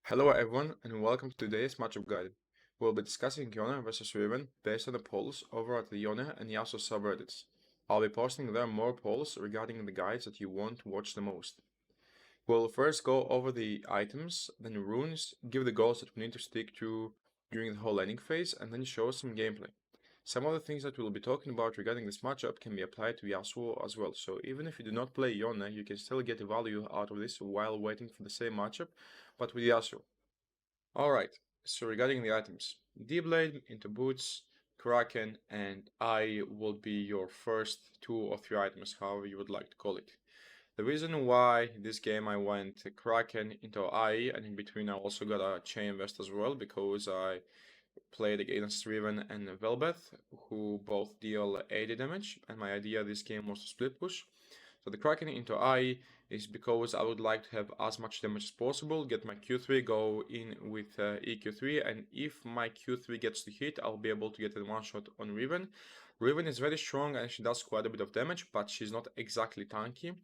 Hello everyone and welcome to today's matchup guide. We'll be discussing YONE versus RIVEN based on the polls over at the YONE and Yasuo subreddits. I'll be posting there more polls regarding the guides that you want to watch the most. We'll first go over the items, then runes, give the goals that we need to stick to during the whole laning phase, and then show some gameplay. Some of the things that we'll be talking about regarding this matchup can be applied to Yasuo as well, so even if you do not play YONE, you can still get value out of this while waiting for the same matchup, but with Yasuo. Alright, so regarding the items, D-Blade into boots, Kraken, and I will be your first 2 or 3 items, however you would like to call it. The reason why this game I went Kraken into I, and in between I also got a Chain Vest as well, because I played against Riven and Velbeth, who both deal 80 damage, and my idea this game was to split push. So the Kraken into I is because I would like to have as much damage as possible, get my Q3, go in with EQ3, and if my Q3 gets to hit, I'll be able to get a one-shot on Riven. Riven is very strong and she does quite a bit of damage, but she's not exactly tanky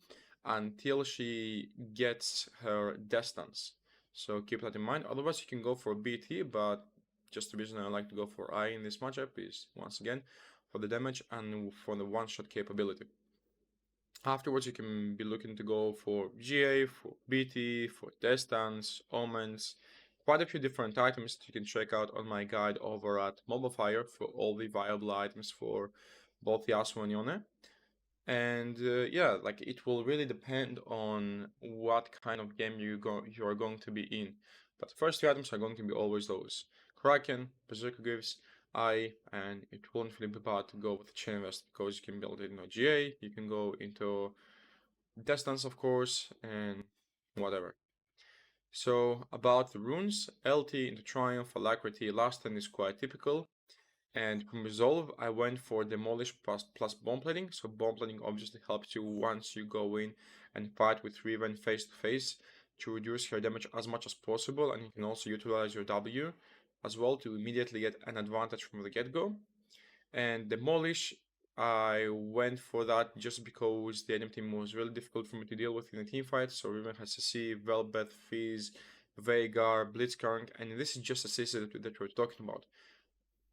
until she gets her distance. So keep that in mind. Otherwise you can go for BT, but just the reason I like to go for I in this matchup is, once again, for the damage and for the one-shot capability. Afterwards, you can be looking to go for GA, for BT, for distance, omens, quite a few different items that you can check out on my guide over at Mobile Fire for all the viable items for both Yasuo and Yone. And yeah, like it will really depend on what kind of game you are going to be in. But the first 3 items are going to be always those: Kraken, Berserker Gives, and it won't really be bad to go with Chain Vest because you can build it into GA, you can go into distance, of course, and whatever. So about the runes, LT into Triumph, Alacrity, Last Stand is quite typical. And from Resolve, I went for Demolish plus Bomb Plating. So Bomb Plating obviously helps you once you go in and fight with Riven face to face to reduce her damage as much as possible. And you can also utilize your W as well to immediately get an advantage from the get-go. And Demolish, I went for that just because the enemy team was really difficult for me to deal with in a team fight. So Riven has CC, Velbeth, Fizz, Veigar, Blitzcrank, and this is just a CC that we're talking about.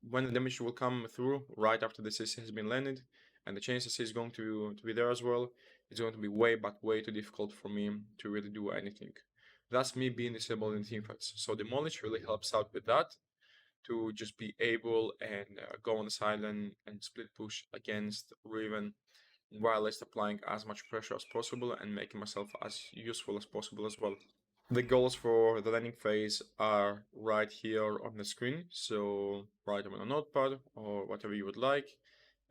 When the damage will come through right after the CC has been landed, and the chain CC is going to be there as well, it's going to be way too difficult for me to really do anything. That's me being disabled in teamfights. So Demolish really helps out with that, to just be able and go on the side and split push against Riven while it's applying as much pressure as possible and making myself as useful as possible as well. The goals for the landing phase are right here on the screen, so write them on a notepad or whatever you would like,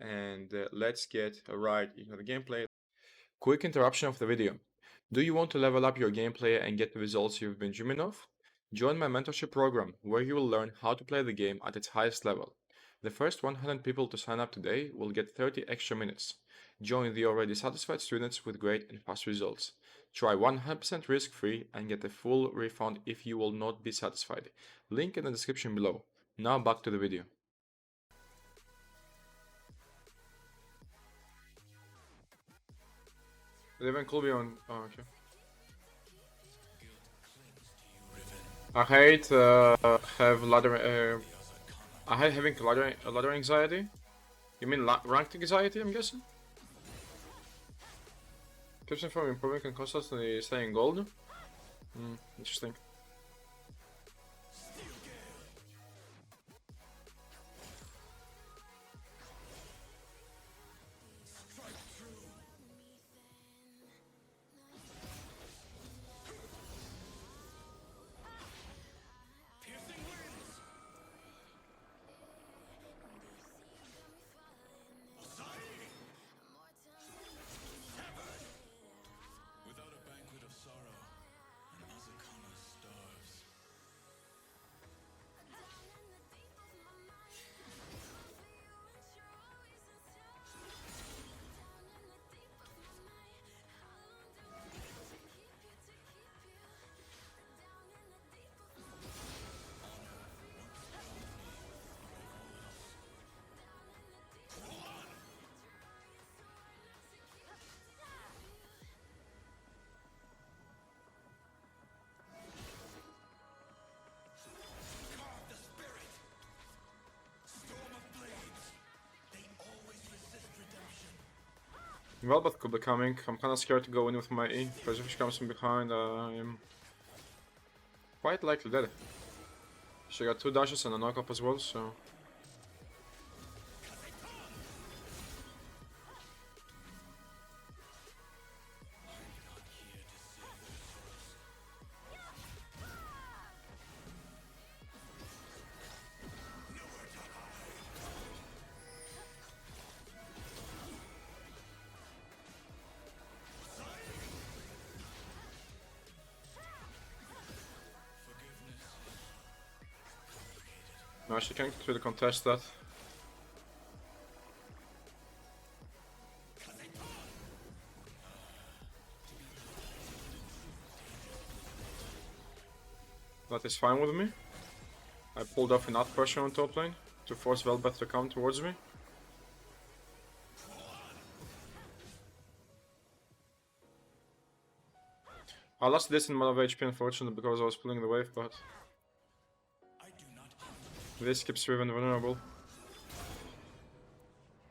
and let's get right into the gameplay. Quick interruption of the video. Do you want to level up your gameplay and get the results you've been dreaming of? Join my mentorship program, where you will learn how to play the game at its highest level. The first 100 people to sign up today will get 30 extra minutes. Join the already satisfied students with great and fast results. Try 100% risk-free and get a full refund if you will not be satisfied. Link in the description below. Now back to the video. Riven could be on. Oh, okay. I hate have ladder. I hate having ladder anxiety. You mean ranked anxiety? I'm guessing. Keeps me from improving and constantly staying gold. Interesting. Velvet could be coming. I'm kinda scared to go in with my E, because if she comes from behind, I'm quite likely dead. She got 2 dashes and a knock-up as well, so... No, she can't really contest that. That is fine with me. I pulled off enough pressure on top lane to force Velvet to come towards me. I lost this in amount of HP unfortunately because I was pulling the wave, but this keeps Riven vulnerable.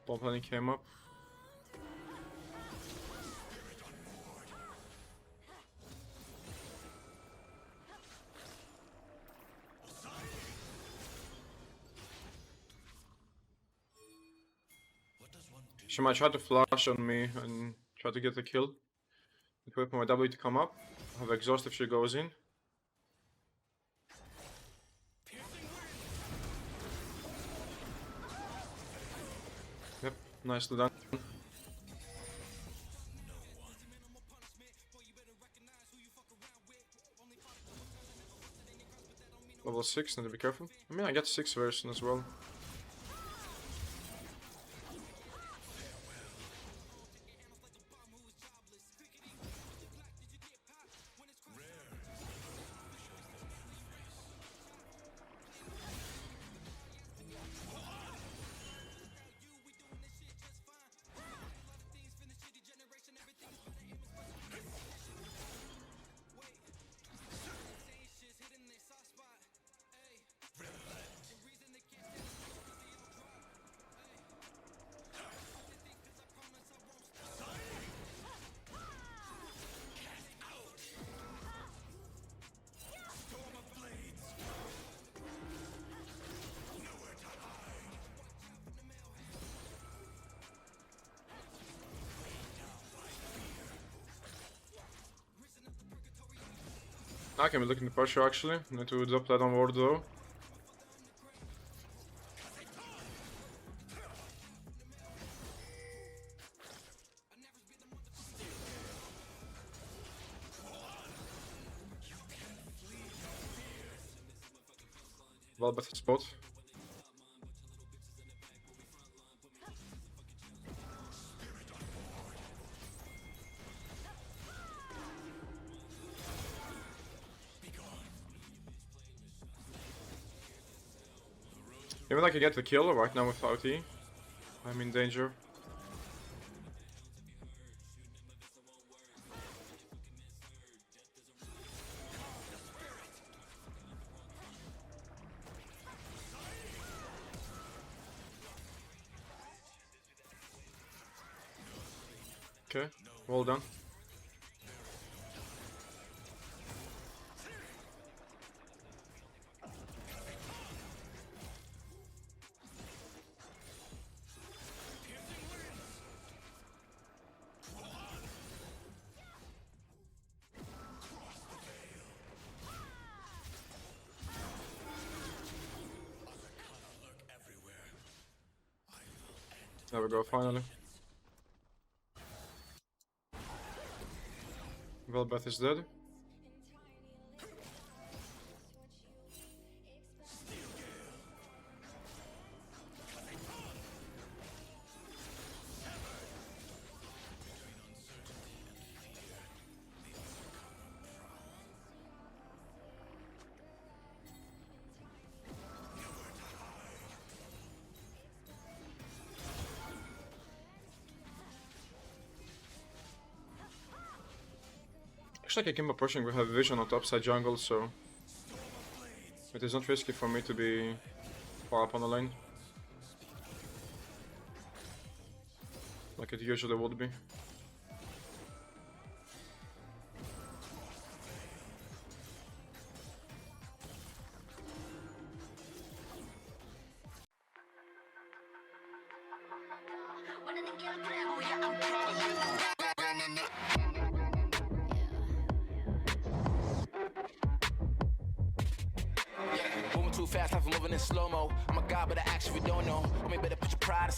Bomb lane came up. She might try to flash on me and try to get the kill. Wait for my W to come up. I have exhaust if she goes in. Yep, nicely done. Level 6, need to be careful. I mean, I get 6 version as well. I can be looking to pressure actually. Need to drop that on ward though. Velvet spot. Even I can get the kill right now without E. I'm in danger. Okay, well done. There we go, finally. Velvet is dead. Actually, I can keep pushing. We have vision on top side jungle, so it is not risky for me to be far up on the lane. like it usually would be. Moving too fast, life moving in slow-mo. I'm a god, but I actually don't know. Homie, better put your pride aside.